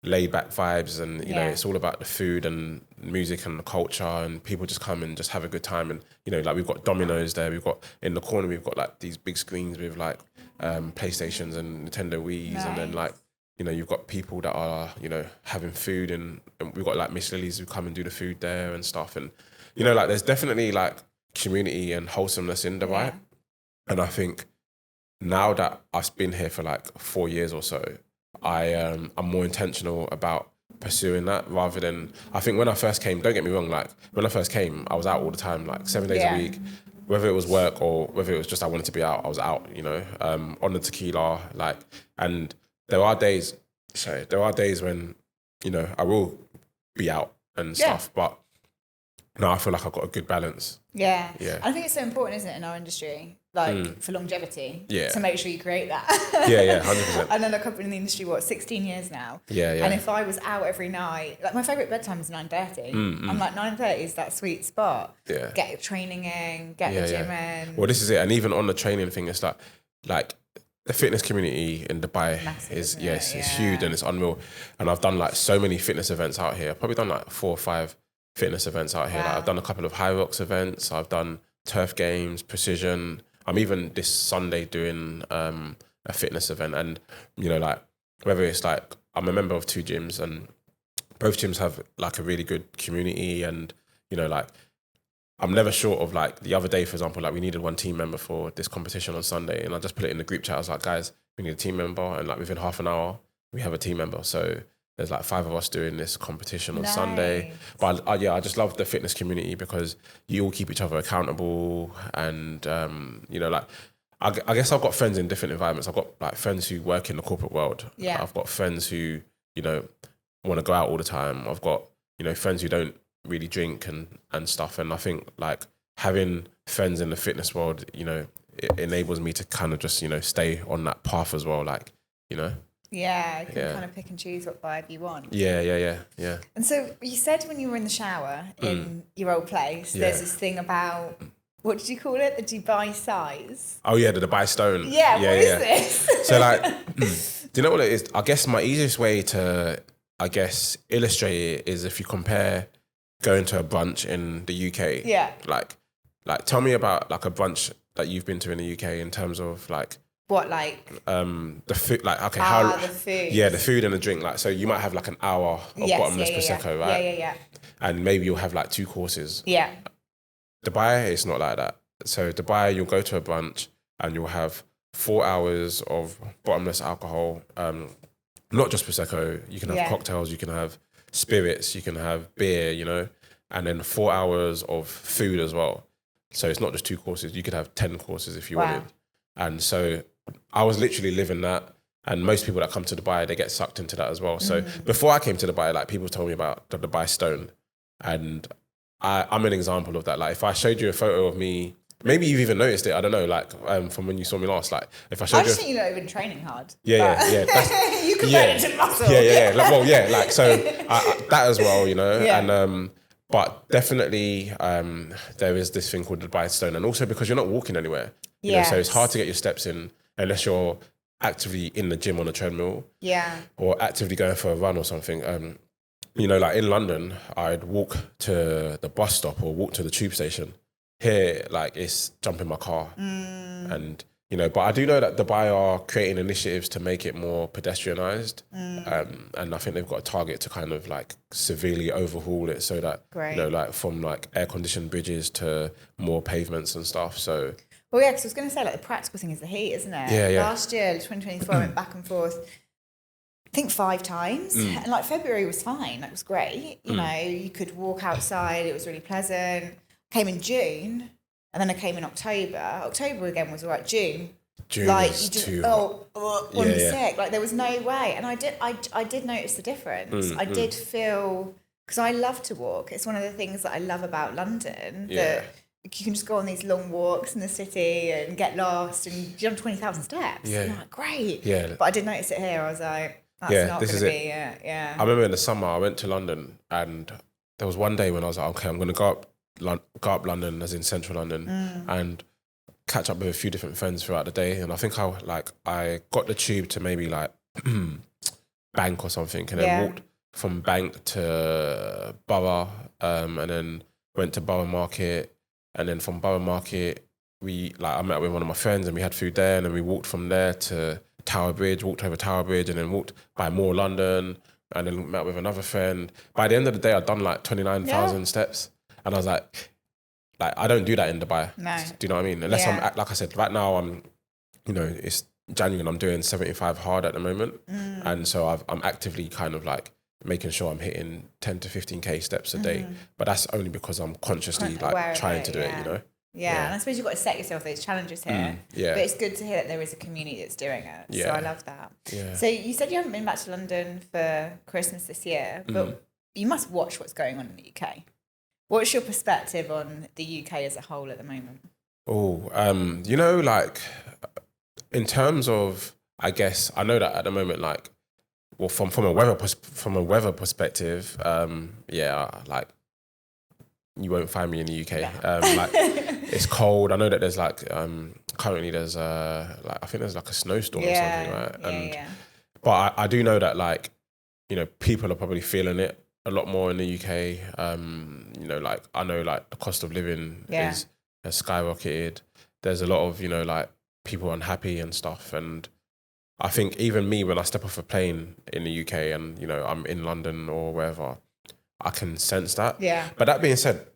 laid back vibes, and you know, it's all about the food and music and the culture, and people just come and just have a good time. And, you know, like, we've got Domino's there, we've got in the corner, we've got like these big screens with like PlayStations and Nintendo Wii's, and then, like, you know, you've got people that are, you know, having food, and we've got like Miss Lily's who come and do the food there and stuff. And, you know, like, there's definitely like community and wholesomeness in Dubai. And I think now that I've been here for like 4 years or so, I'm more intentional about pursuing that, rather than, I think when I first came, don't get me wrong, like, when I first came, I was out all the time, like 7 days a week, whether it was work or whether it was just I wanted to be out, I was out, you know, on the tequila, like, and there are days when, you know, I will be out and stuff, but no, I feel like I've got a good balance. Yeah. I think it's so important, isn't it, in our industry, like, for longevity, to make sure you create that. 100%. And then I've been in the industry, 16 years now. Yeah. And if I was out every night, like, my favourite bedtime is 9:30. I'm like, 9:30 is that sweet spot. Yeah. Get your training in, get the gym in. Well, this is it. And even on the training thing, it's like the fitness community in Dubai is it's huge and it's unreal. And I've done like so many fitness events out here. I've probably done like 4 or 5 fitness events out here. Like, I've done a couple of High Rocks events. I've done turf games, precision. I'm even this Sunday doing a fitness event. And, you know, like, whether it's like, I'm a member of 2 gyms, and both gyms have like a really good community. And, you know, like, I'm never short of, like, the other day, for example, like, we needed 1 team member for this competition on Sunday, and I just put it in the group chat. I was like, guys, we need a team member, and like, within half an hour we have a team member. So there's like 5 of us doing this competition on Sunday. But I just love the fitness community because you all keep each other accountable. And, you know, like, I guess I've got friends in different environments. I've got like friends who work in the corporate world. I've got friends who, you know, want to go out all the time. I've got, you know, friends who don't really drink and stuff. And I think, like, having friends in the fitness world, you know, it enables me to kind of just, you know, stay on that path as well. Like, you know. Yeah, you can kind of pick and choose what vibe you want. Yeah. And so you said when you were in the shower in your old place, there's this thing about, what did you call it? The Dubai size? Oh yeah, the Dubai stone. What is this? So, like, do you know what it is? I guess my easiest way to, I guess, illustrate it is if you compare going to a brunch in the UK. Yeah. Like tell me about like a brunch that you've been to in the UK in terms of like, what, like? The food, like, okay, the food. Yeah, the food and the drink. Like, so you might have like an hour of bottomless Prosecco, right? Yeah. And maybe you'll have like 2 courses. Yeah. Dubai, it's not like that. So Dubai, you'll go to a brunch and you'll have 4 hours of bottomless alcohol, not just Prosecco. You can have cocktails, you can have spirits, you can have beer, you know, and then 4 hours of food as well. So it's not just 2 courses. You could have 10 courses if you wanted. And so I was literally living that. And most people that come to Dubai, they get sucked into that as well. So before I came to Dubai, like people told me about the Dubai Stone. And I'm an example of that. Like if I showed you a photo of me, maybe you've even noticed it, I don't know, like from when you saw me last, like if I showed you... I just think you've not been training hard. Yeah. You convert it to muscle. Yeah. Like, well, yeah, like, so that as well, you know, and... But definitely, there is this thing called the Dubai Stone, and also because you're not walking anywhere, you know, so it's hard to get your steps in unless you're actively in the gym on a treadmill, or actively going for a run or something. You know, like in London, I'd walk to the bus stop or walk to the tube station. Here, like it's jump in my car, and you know. But I do know that Dubai are creating initiatives to make it more pedestrianised, and I think they've got a target to kind of like severely overhaul it so that you know, like from like air conditioned bridges to more pavements and stuff. So. Well, yeah, because I was going to say, like, the practical thing is the heat, isn't it? Yeah. Last year, 2024, I went back and forth, I think 5 times. And, like, February was fine. That was great. You know, you could walk outside. It was really pleasant. Came in June, and then I came in October. October, again, was all right. June like, was you just, too hot. Want to be sick. Like, there was no way. And I did notice the difference. I did feel... Because I love to walk. It's one of the things that I love about London, that... You can just go on these long walks in the city and get lost and jump 20,000 steps. Yeah. Like, great. Yeah. But I did notice it here. I was like, that's not going to be it. Yeah. I remember in the summer, I went to London, and there was one day when I was like, okay, I'm going to go up London, as in central London, and catch up with a few different friends throughout the day. And I think I got the tube to maybe like Bank or something, and then walked from Bank to Borough, and then went to Borough Market. And then from Borough Market, I met with one of my friends and we had food there, and then we walked from there to Tower Bridge, walked over Tower Bridge, and then walked by more London, and then met with another friend. By the end of the day, I'd done like 29,000 steps. And I was like, I don't do that in Dubai. No. Do you know what I mean? Unless I'm, like I said, right now you know, it's January and I'm doing 75 hard at the moment. And so I'm actively kind of like making sure I'm hitting 10 to 15k steps a day, but that's only because I'm consciously like trying to do it, you know. Yeah, and I suppose you've got to set yourself those challenges here. But it's good to hear that there is a community that's doing it. So I love that. So you said you haven't been back to London for Christmas this year, but you must watch what's going on in the UK. What's your perspective on the UK as a whole at the moment? You know, like in terms of, I guess I know that at the moment, like, well, from a weather perspective, like you won't find me in the UK. Like it's cold. I know that there's like currently there's like I think there's like a snowstorm or something, right? But I do know that, like, you know, people are probably feeling it a lot more in the UK. You know, like I know like the cost of living has skyrocketed. There's a lot of, you know, like people unhappy and stuff, and I think even me, when I step off a plane in the UK and, you know, I'm in London or wherever, I can sense that. Yeah. But that being said,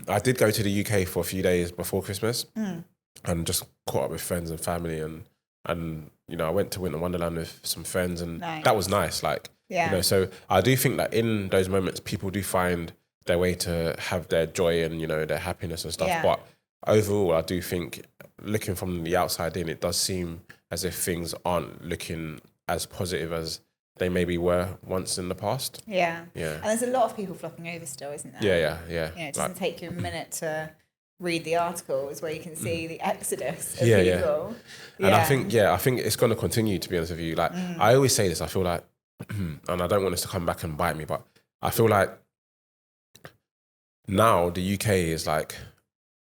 I did go to the UK for a few days before Christmas and just caught up with friends and family, and you know, I went to Winter Wonderland with some friends, and that was nice. Like, you know, so I do think that in those moments, people do find their way to have their joy and, you know, their happiness and stuff. Yeah. But overall, I do think, looking from the outside in, it does seem as if things aren't looking as positive as they maybe were once in the past. Yeah. And there's a lot of people flocking over still, isn't there? Yeah. It doesn't take you a minute to read the articles where you can see the exodus of people. And I think it's going to continue, to be honest with you. Like, I always say this, I feel like, and I don't want this to come back and bite me, but I feel like now the UK is like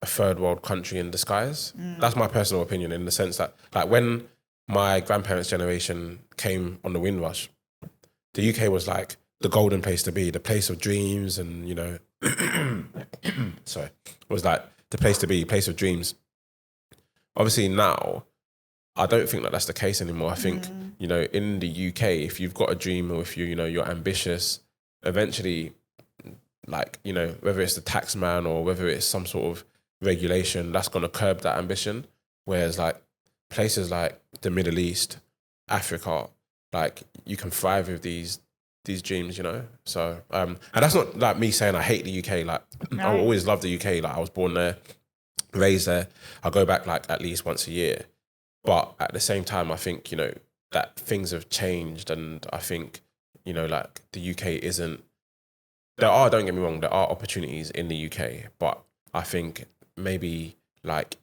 a third world country in disguise. That's my personal opinion, in the sense that, like, when my grandparents' generation came on the Windrush, the UK was like the golden place to be, the place of dreams, and, you know, was like the place to be, place of dreams. Obviously now, I don't think that that's the case anymore. I think, you know, in the UK, if you've got a dream, or if you're ambitious, eventually, like, you know, whether it's the tax man or whether it's some sort of regulation, that's going to curb that ambition. Whereas, like, places like the Middle East, Africa, like you can thrive with these dreams, you know. So and that's not like me saying I hate the UK. Like I always loved the UK. Like I was born there, raised there. I go back like at least once a year. But at the same time, I think, you know, that things have changed, and I think, you know, like the UK isn't. Don't get me wrong, there are opportunities in the UK, but I think maybe like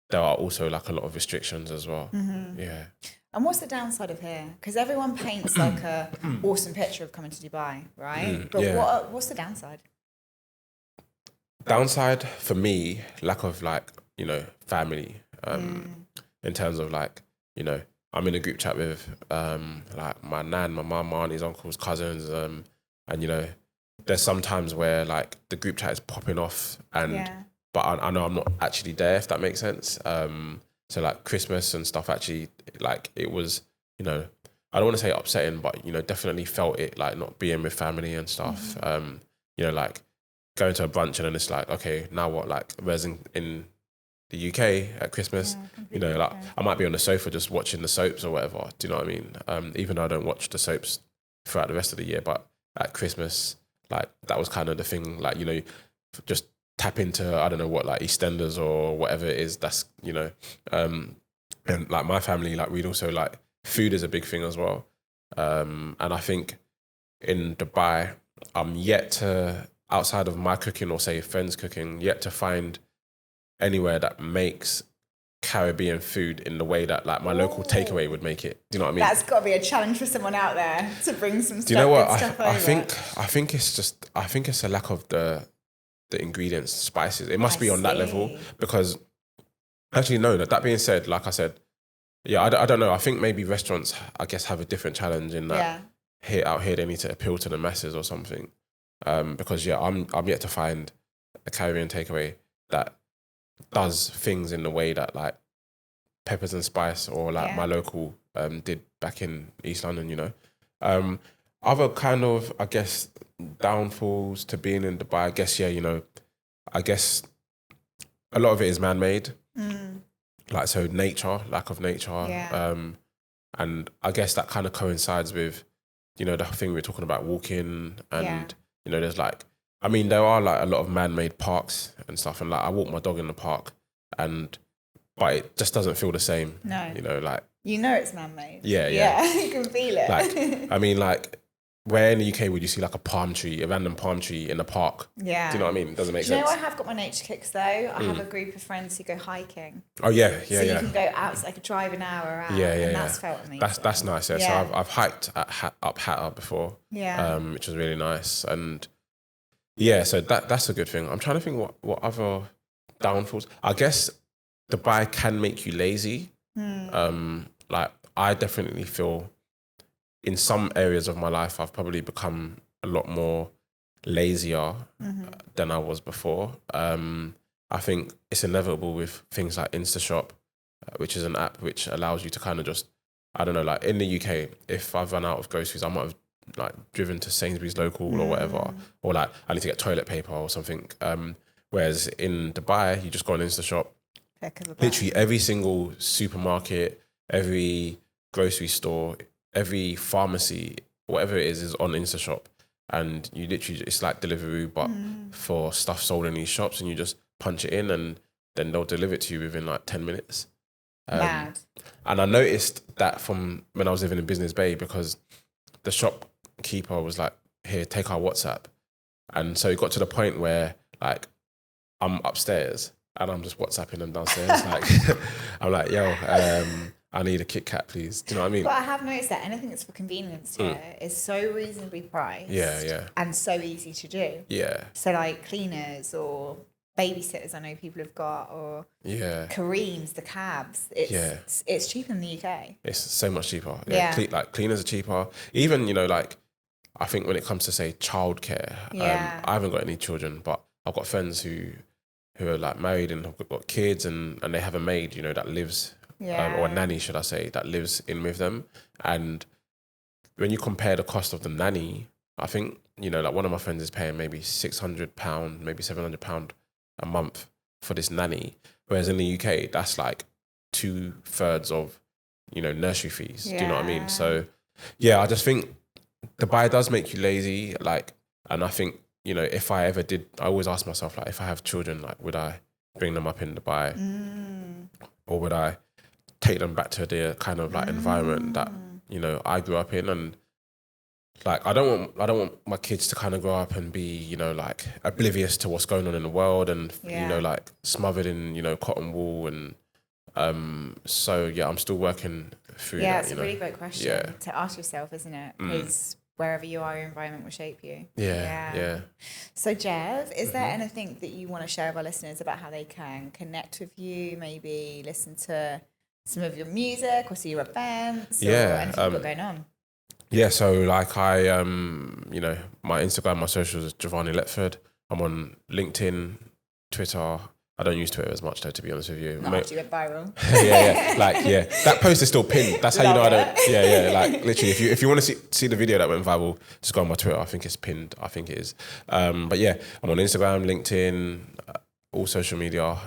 there are also like a lot of restrictions as well. Yeah. And what's the downside of here? Because everyone paints like a awesome picture of coming to Dubai, right? But yeah. what's the downside? Downside for me, lack of like, you know, family. In terms of like, you know, I'm in a group chat with like my nan, my mum, my aunties, uncles, cousins, and you know, there's some times where like the group chat is popping off, and but I know I'm not actually there, if that makes sense. So like Christmas and stuff, actually, like it was, you know, I don't want to say upsetting, but you know, definitely felt it, like not being with family and stuff. You know, like going to a brunch and then it's like, okay, now what? Like, whereas in the UK at Christmas, you know, like I might be on the sofa just watching the soaps or whatever. Do you know what I mean? Even though I don't watch the soaps throughout the rest of the year, but at Christmas, like that was kind of the thing. Like, you know, just tap into, I don't know what, like EastEnders or whatever it is. That's, you know, and like my family, like we'd also like food is a big thing as well. And I think in Dubai, I'm yet to, outside of my cooking or say friends cooking, yet to find anywhere that makes Caribbean food in the way that like my local takeaway would make it. Do you know what I mean? That's got to be a challenge for someone out there to bring some stuff. Do you know what? I think it's just, I think it's a lack of the ingredients, spices. It must be on that level, because actually no. That being said, like I said, yeah, I don't know. I think maybe restaurants, I guess, have a different challenge in that out here they need to appeal to the masses or something. Because I'm yet to find a Caribbean takeaway that does things in the way that like Peppers and Spice or like my local did back in East London, you know. Other kind of, I guess, downfalls to being in Dubai, I guess, you know, I guess a lot of it is man-made. Like, so nature, lack of nature. And I guess that kind of coincides with, you know, the thing we were talking about, walking and, you know, there's like, I mean, there are like a lot of man-made parks and stuff, and like I walk my dog in the park, but it just doesn't feel the same. No, you know, like it's man-made. Yeah, you can feel it. Like, I mean, like, where in the UK would you see like a random palm tree in a park? Yeah, do you know what I mean? It doesn't make sense. You know, I have got my nature kicks though. I have a group of friends who go hiking. Oh yeah, so you can go out, like drive an hour out. And that's felt amazing. That's nice. So I've hiked up Hatter before. Which was really nice. And yeah, so that's a good thing. I'm trying to think what other downfalls. I guess Dubai can make you lazy. Like I definitely feel in some areas of my life I've probably become a lot more lazier than I was before. I think it's inevitable with things like InstaShop, which is an app which allows you to kind of just, I don't know, like in the UK, if I've run out of groceries, I might have like driven to Sainsbury's local or whatever, or like I need to get toilet paper or something. Whereas in Dubai, you just go on InstaShop, literally every single supermarket, every grocery store, every pharmacy, whatever it is on InstaShop. And you literally, it's like Deliveroo, but for stuff sold in these shops, and you just punch it in and then they'll deliver it to you within like 10 minutes. Mad. And I noticed that from when I was living in Business Bay, because the shopkeeper was like, here, take our WhatsApp. And so it got to the point where like I'm upstairs and I'm just WhatsApping them downstairs. Like I'm like, yo, I need a Kit Kat, please. Do you know what I mean? But I have noticed that anything that's for convenience here is so reasonably priced. And so easy to do. Yeah. So like cleaners or babysitters, I know people have got, or Kareem's, the cabs. It's cheaper in the UK. It's so much cheaper. Like cleaners are cheaper. Even, you know, like I think when it comes to say childcare, I haven't got any children, but I've got friends who are like married and have got kids, and they have a maid, you know, that lives, or a nanny, should I say, that lives in with them. And when you compare the cost of the nanny, I think, you know, like one of my friends is paying maybe £600, maybe £700 a month for this nanny. Whereas in the UK, that's like 2/3 of, nursery fees. Do you know what I mean? So yeah, I just think Dubai does make you lazy. Like, and I think, if I ever did, I always ask myself, like, if I have children, like, would I bring them up in Dubai or would I take them back to the kind of like environment that, I grew up in? And like, I don't want my kids to kind of grow up and be, like oblivious to what's going on in the world and, like smothered in, cotton wool. And so, yeah, I'm still working through that. Yeah, it's a really great question to ask yourself, isn't it? Because wherever you are, your environment will shape you. Yeah. So, Jev, is there anything that you want to share with our listeners about how they can connect with you, maybe listen to some of your music or see your events or anything you've got going on? Yeah, so like my Instagram, my socials is Giovanni Letford. I'm on LinkedIn, Twitter. I don't use Twitter as much though, to be honest with you. Not after you went viral. That post is still pinned. That's how you know I don't. Like literally, if you want to see the video that went viral, just go on my Twitter. I think it's pinned. I think it is. But yeah, I'm on Instagram, LinkedIn, all social media,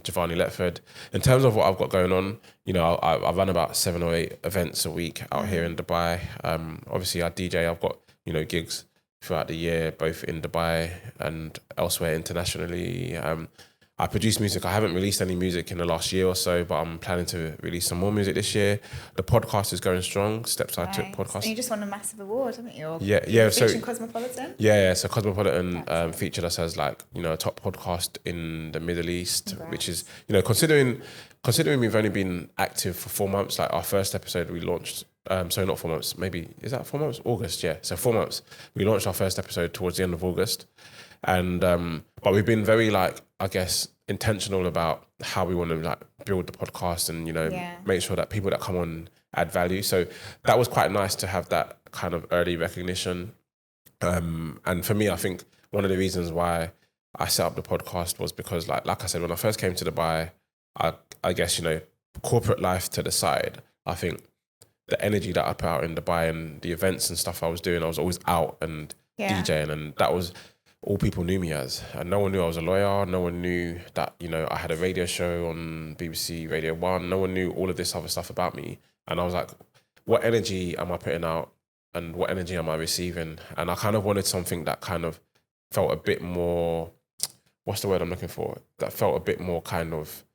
Giovanni Letford. In terms of what I've got going on, I run about 7 or 8 events a week out here in Dubai. Obviously I DJ, I've got, gigs throughout the year, both in Dubai and elsewhere internationally. I produce music. I haven't released any music in the last year or so, but I'm planning to release some more music this year. The podcast is going strong. Steps I Took podcast. And you just won a massive award, haven't you? Yeah. So Cosmopolitan. Yeah. So Cosmopolitan featured us as like a top podcast in the Middle East, which is considering we've only been active for 4 months. Like our first episode we launched. So not 4 months. Maybe is that 4 months? August. Yeah. So 4 months. We launched our first episode towards the end of August. And but we've been very I guess intentional about how we want to build the podcast and make sure that people that come on add value. So that was quite nice to have that kind of early recognition. And for me, I think one of the reasons why I set up the podcast was because like I said, when I first came to Dubai, I guess corporate life to the side. I think the energy that I put out in Dubai and the events and stuff I was doing, I was always out and DJing, and that was all people knew me as. And no one knew I was a lawyer. No one knew that, I had a radio show on BBC Radio 1. No one knew all of this other stuff about me. And I was like, what energy am I putting out and what energy am I receiving? And I kind of wanted something that kind of felt a bit more, what's the word I'm looking for? That felt a bit more kind of,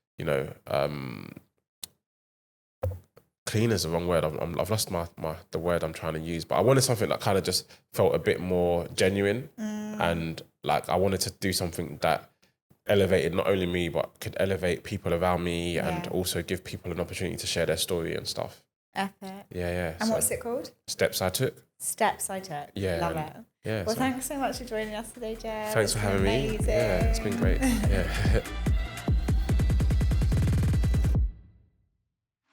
clean is the wrong word. I've lost the word I'm trying to use, but I wanted something that kind of just felt a bit more genuine, and like I wanted to do something that elevated not only me but could elevate people around me and also give people an opportunity to share their story and stuff. Epic. Yeah. And what's it called? Steps I Took. Steps I Took. Yeah. Love it. Yeah. Well, thanks so much for joining us today, Jeff. Thanks for having me. Yeah, it's been great. Yeah.